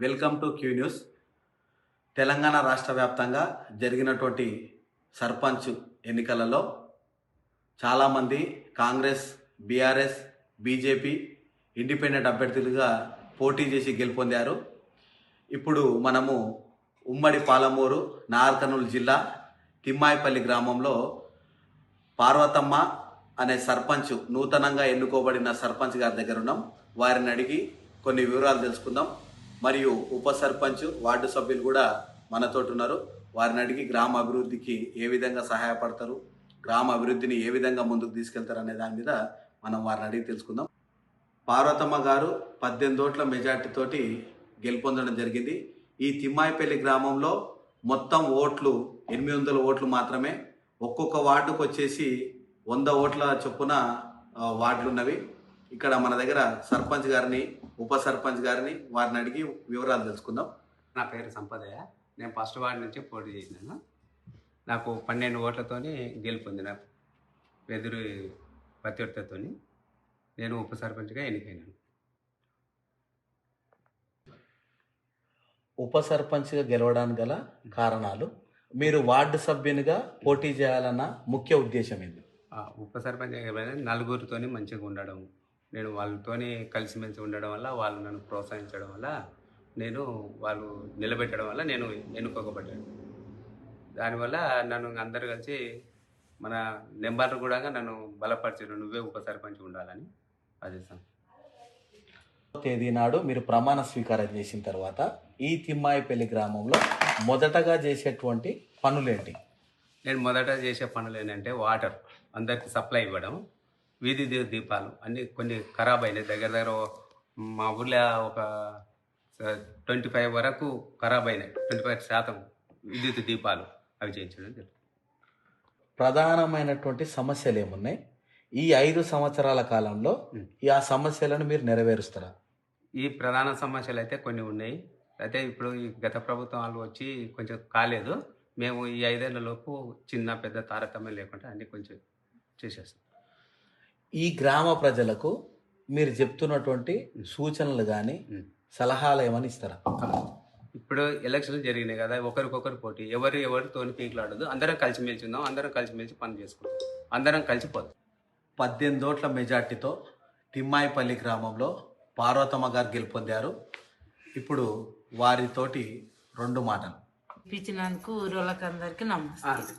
Welcome to Q news. Telangana రాష్ట్ర వ్యాప్తంగా జరిగినటువంటి సర్పంచ్ ఎన్నికలలో చాలామంది కాంగ్రెస్, బీఆర్ఎస్, బీజేపీ ఇండిపెండెంట్ అభ్యర్థులుగా పోటీ చేసి గెలుపొందారు. ఇప్పుడు మనము ఉమ్మడి పాలమూరు, నాగర్ జిల్లా తిమ్మాయిపల్లి గ్రామంలో పార్వతమ్మ అనే సర్పంచ్, నూతనంగా ఎన్నుకోబడిన సర్పంచ్ గారి దగ్గర ఉన్నాం. వారిని అడిగి కొన్ని వివరాలు తెలుసుకుందాం. మరియు ఉప సర్పంచ్, వార్డు సభ్యులు కూడా మనతో ఉన్నారు. వారిని అడిగి గ్రామ అభివృద్ధికి ఏ విధంగా సహాయపడతారు, గ్రామ అభివృద్ధిని ఏ విధంగా ముందుకు తీసుకెళ్తారు అనే దాని మీద మనం వారిని అడిగి తెలుసుకుందాం. పార్వతమ్మ గారు 18 ఓట్ల మెజార్టీతోటి గెలుపొందడం జరిగింది. ఈ తిమ్మాయిపల్లి గ్రామంలో మొత్తం ఓట్లు 800 ఓట్లు మాత్రమే. ఒక్కొక్క వార్డుకు వచ్చేసి 100 ఓట్ల చొప్పున వార్డులు ఉన్నవి. ఇక్కడ మన దగ్గర సర్పంచ్ గారిని, ఉప సర్పంచ్ గారిని వారిని అడిగి వివరాలు తెలుసుకుందాం. నా పేరు సంపదయ్య. నేను ఫస్ట్ వార్డు నుంచి పోటీ చేసినాను. నాకు 12 ఓట్లతోని గెలుపొందిన ఎదురు ప్రత్యర్థితో నేను ఉప సర్పంచ్గా ఎన్నికైనాను. ఉప సర్పంచ్గా గెలవడానికి గల కారణాలు, మీరు వార్డు సభ్యునిగా పోటీ చేయాలన్న ముఖ్య ఉద్దేశం ఏంది? ఉప సర్పంచ్ నలుగురితోని మంచిగా ఉండడం, నేను వాళ్ళతోని కలిసిమెలిసి ఉండడం వల్ల, వాళ్ళు నన్ను ప్రోత్సహించడం వల్ల, నేను వాళ్ళు నిలబెట్టడం వల్ల నేను ఎన్నుకోకబడ్డాను. దానివల్ల నన్ను అందరు కలిసి మన నెంబర్ కూడా నన్ను బలపరిచారు, నువ్వే ఉప సర్పంచ్ ఉండాలని. అదే సార్. తేదీ నాడు మీరు ప్రమాణ స్వీకారం చేసిన తర్వాత ఈ తిమ్మాయిపల్లి గ్రామంలో మొదటగా చేసేటువంటి పనులేంటి? నేను మొదట చేసే పనులు ఏంటంటే వాటర్ అందరికి సప్లై ఇవ్వడం, వీధి దీపాలు అన్నీ కొన్ని ఖరాబ్ అయినాయి. దగ్గర దగ్గర మా ఊళ్ళో ఒక 25 వరకు ఖరాబ్ అయినాయి. 25% విద్యుత్ దీపాలు అవి చేయించడం జరుగుతుంది. ప్రధానమైనటువంటి సమస్యలు ఏమున్నాయి ఈ 5 సంవత్సరాల కాలంలో? ఆ సమస్యలను మీరు నెరవేరుస్తారా? ఈ ప్రధాన సమస్యలు అయితే కొన్ని ఉన్నాయి. అయితే ఇప్పుడు ఈ గత ప్రభుత్వం వాళ్ళు వచ్చి కొంచెం కాలేదు. మేము ఈ 5 ఏళ్లలోపు చిన్న పెద్ద తారతమ్యం లేకుండా అన్నీ కొంచెం చేసేస్తాం. ఈ గ్రామ ప్రజలకు మీరు చెప్తున్నటువంటి సూచనలు కానీ సలహాలు ఏమని ఇస్తారా? ఇప్పుడు ఎలక్షన్లు జరిగినాయి కదా, ఒకరికొకరు పోటీ, ఎవరితో పీకులాడదు. అందరం కలిసిమెలిసి ఉందాం, అందరం కలిసిమెలిసి పని చేసుకుందాం, అందరం కలిసిపోదాం. 18 ఓట్ల మెజార్టీతో తిమ్మాయిపల్లి గ్రామంలో పార్వతమ్మ గారు గెలుపొందారు. ఇప్పుడు వారితోటి 2 మాటలు. ఇప్పించినందుకు ఊరోళ్ళకందరికీ నమస్తే.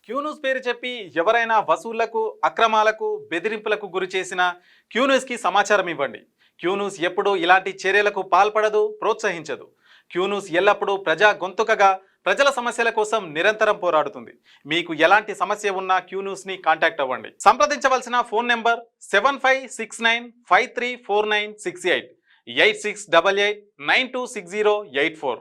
క్యూన్యూస్ పేరు చెప్పి ఎవరైనా వసూళ్లకు, అక్రమాలకు, బెదిరింపులకు గురి చేసిన క్యూన్యూస్కి సమాచారం ఇవ్వండి. క్యూన్యూస్ ఎప్పుడూ ఇలాంటి చర్యలకు పాల్పడదు, ప్రోత్సహించదు. క్యూన్యూస్ ఎల్లప్పుడూ ప్రజా గొంతుకగా ప్రజల సమస్యల కోసం నిరంతరం పోరాడుతుంది. మీకు ఎలాంటి సమస్య ఉన్నా క్యూన్యూస్ని కాంటాక్ట్ అవ్వండి. సంప్రదించవలసిన ఫోన్ నెంబర్ 7569534968 8688926084.